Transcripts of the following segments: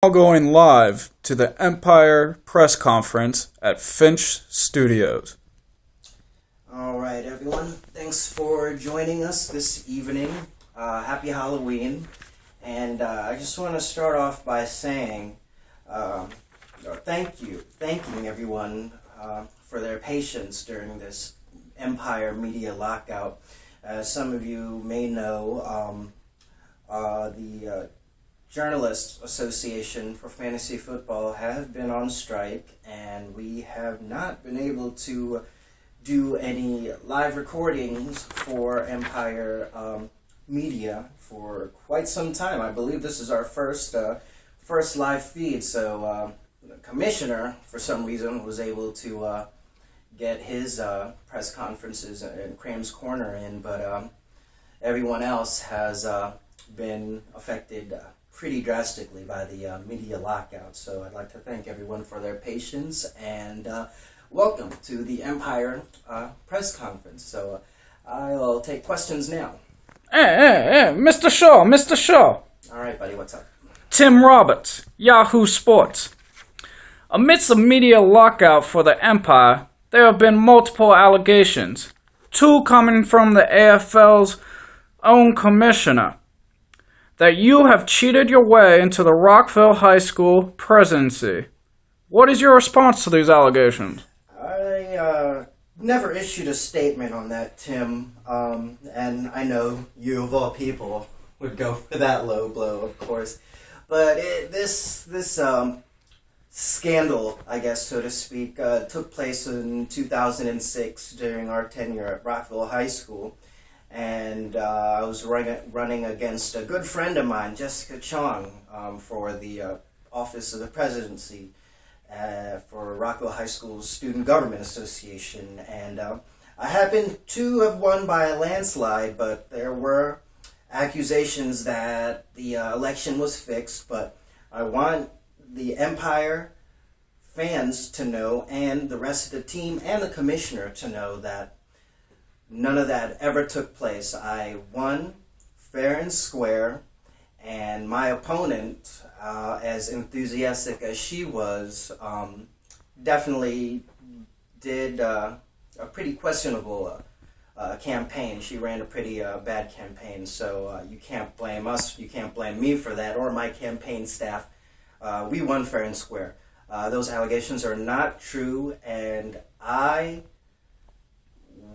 Now going live to the Empire press conference at Finch Studios. All right, everyone. Thanks for joining us this evening. Happy Halloween. And I just want to start off by saying thanking everyone for their patience during this Empire media lockout. As some of you may know, the Journalists Association for Fantasy Football have been on strike, and we have not been able to do any live recordings for Empire Media for quite some time. I believe this is our first live feed, so the commissioner, for some reason, was able to get his press conferences and Cram's Corner in, but everyone else has been affected pretty drastically by the media lockout. So I'd like to thank everyone for their patience and welcome to the Empire press conference. So I'll take questions now. Hey, Mr. Shaw. All right, buddy, what's up? Tim Roberts, Yahoo Sports. Amidst the media lockout for the Empire, there have been multiple allegations, two coming from the AFL's own commissioner, that you have cheated your way into the Rockville High School presidency. What is your response to these allegations? I never issued a statement on that, Tim, and I know you of all people would go for that low blow, of course. But this scandal, I guess, so to speak, took place in 2006 during our tenure at Rockville High School. And I was running against a good friend of mine, Jessica Chong, for the office of the presidency for Rockville High School's Student Government Association. And I happened to have won by a landslide, but there were accusations that the election was fixed. But I want the Empire fans to know, and the rest of the team and the commissioner to know, that none of that ever took place. I won fair and square, and my opponent, as enthusiastic as she was, definitely did a pretty questionable campaign. She ran a pretty bad campaign, so you can't blame us, you can't blame me for that, or my campaign staff. We won fair and square. Those allegations are not true, and I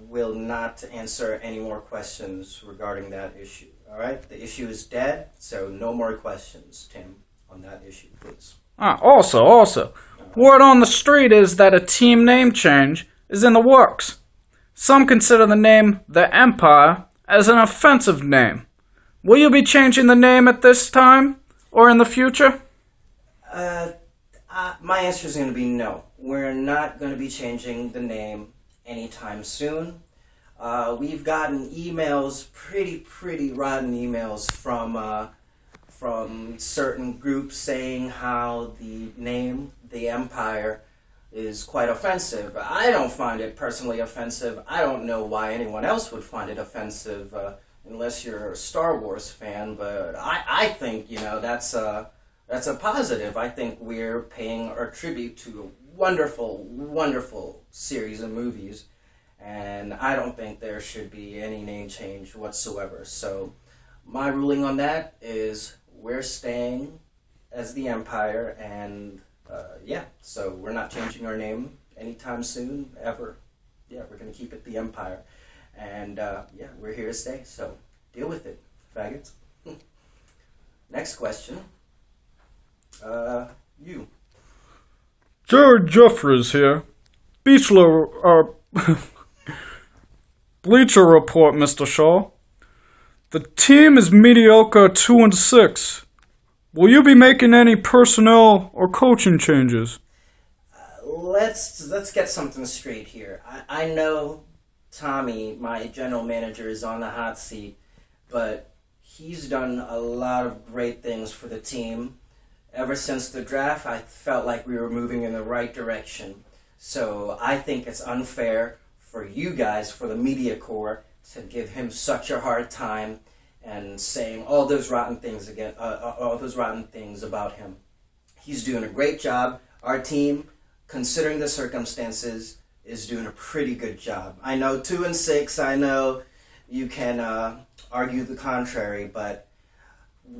will not answer any more questions regarding that issue. All right? The issue is dead, so no more questions, Tim, on that issue, please. Also, word on the street is that a team name change is in the works. Some consider the name The Empire as an offensive name. Will you be changing the name at this time or in the future? My answer is going to be no. We're not going to be changing the name anytime soon. We've gotten emails, pretty rotten emails from certain groups saying how the name, the Empire, is quite offensive. I don't find it personally offensive. I don't know why anyone else would find it offensive, unless you're a Star Wars fan, but I think, that's a positive. I think we're paying our tribute to a wonderful series of movies, and I don't think there should be any name change whatsoever. So my ruling on that is we're staying as the Empire, and so we're not changing our name anytime soon, ever. Yeah, we're going to keep it the Empire, and we're here to stay, so deal with it, faggots. Next question. You. Jared Jeffries here. Bleacher Report, Mr. Shaw. The team is mediocre 2-6. Will you be making any personnel or coaching changes? Let's get something straight here. I know Tommy, my general manager, is on the hot seat, but he's done a lot of great things for the team. Ever since the draft, I felt like we were moving in the right direction. So I think it's unfair for you guys, for the media corps, to give him such a hard time and saying all those rotten things about him. He's doing a great job. Our team, considering the circumstances, is doing a pretty good job. I know 2-6. I know you can argue the contrary, but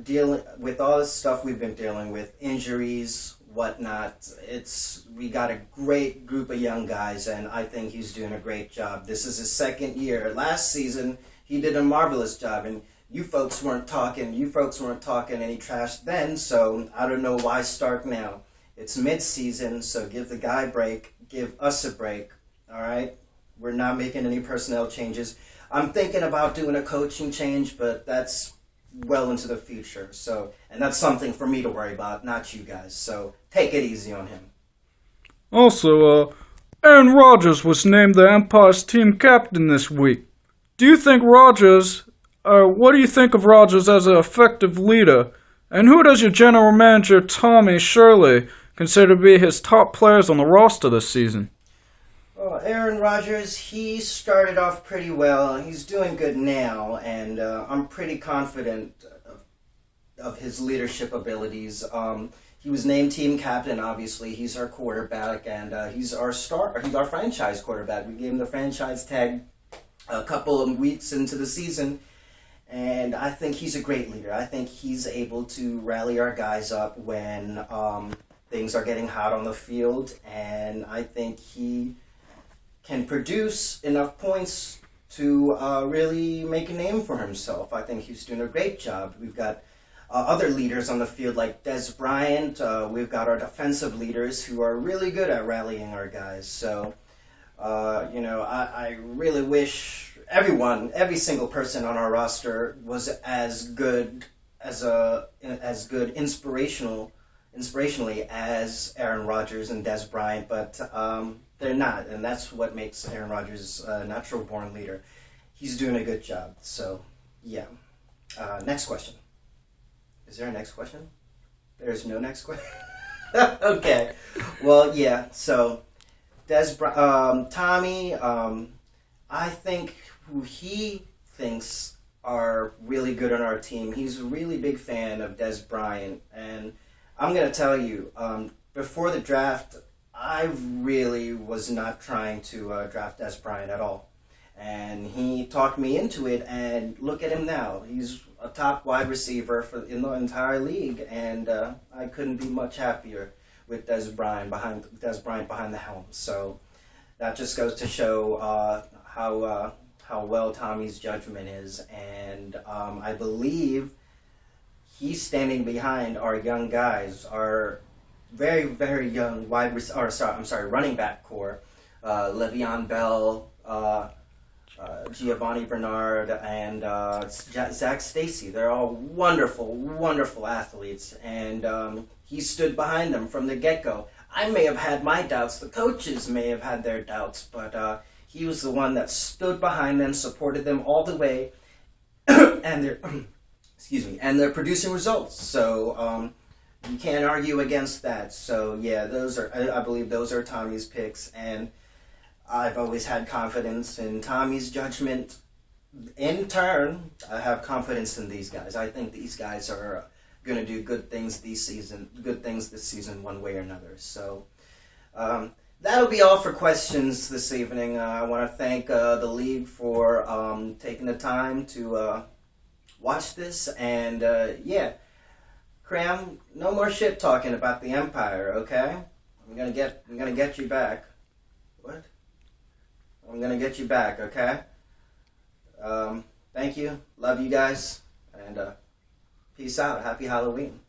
dealing with all this stuff we've been dealing with, injuries, whatnot, we got a great group of young guys, and I think he's doing a great job. This is his second year. Last season, he did a marvelous job, and you folks weren't talking any trash then, so I don't know why start now. It's mid-season, so give the guy a break, give us a break, all right? We're not making any personnel changes. I'm thinking about doing a coaching change, but that's well into the future. So, and that's something for me to worry about, not you guys. So take it easy on him. Also, Aaron Rodgers was named the Empire's team captain this week. Do you think what do you think of Rodgers as an effective leader? And who does your general manager, Tommy Shirley, consider to be his top players on the roster this season? Well, Aaron Rodgers, he started off pretty well. He's doing good now, and I'm pretty confident of his leadership abilities. He was named team captain, obviously. He's our quarterback, and he's our franchise quarterback. We gave him the franchise tag a couple of weeks into the season, and I think he's a great leader. I think he's able to rally our guys up when things are getting hot on the field, and I think he can produce enough points to really make a name for himself. I think he's doing a great job. We've got other leaders on the field like Des Bryant. We've got our defensive leaders who are really good at rallying our guys. So, I really wish every single person on our roster was as good inspirationally as Aaron Rodgers and Des Bryant, but they're not, and that's what makes Aaron Rodgers a natural-born leader. He's doing a good job. So, yeah. Next question. Is there a next question? There's no next question? Okay. Well, yeah. So, Tommy, I think who he thinks are really good on our team, he's a really big fan of Des Bryant. And I'm going to tell you, before the draft, I really was not trying to draft Des Bryant at all. And he talked me into it, and look at him now. He's a top wide receiver in the entire league, and I couldn't be much happier with Des Bryant behind the helm. So that just goes to show how well Tommy's judgment is, and I believe he's standing behind our young guys, our very, very young running back core, Le'Veon Bell, Giovanni Bernard, and Zach Stacy. They're all wonderful, wonderful athletes, and he stood behind them from the get-go. I may have had my doubts, the coaches may have had their doubts, but he was the one that stood behind them, supported them all the way, and they're producing results. So you can't argue against that. So yeah, I believe those are Tommy's picks, and I've always had confidence in Tommy's judgment. In turn, I have confidence in these guys. I think these guys are going to do good things this season, one way or another. So that'll be all for questions this evening. I want to thank the league for taking the time to watch this, and Cram, no more shit talking about the Empire, okay? I'm gonna get you back. What? I'm gonna get you back, okay? Thank you. Love you guys. And peace out. Happy Halloween.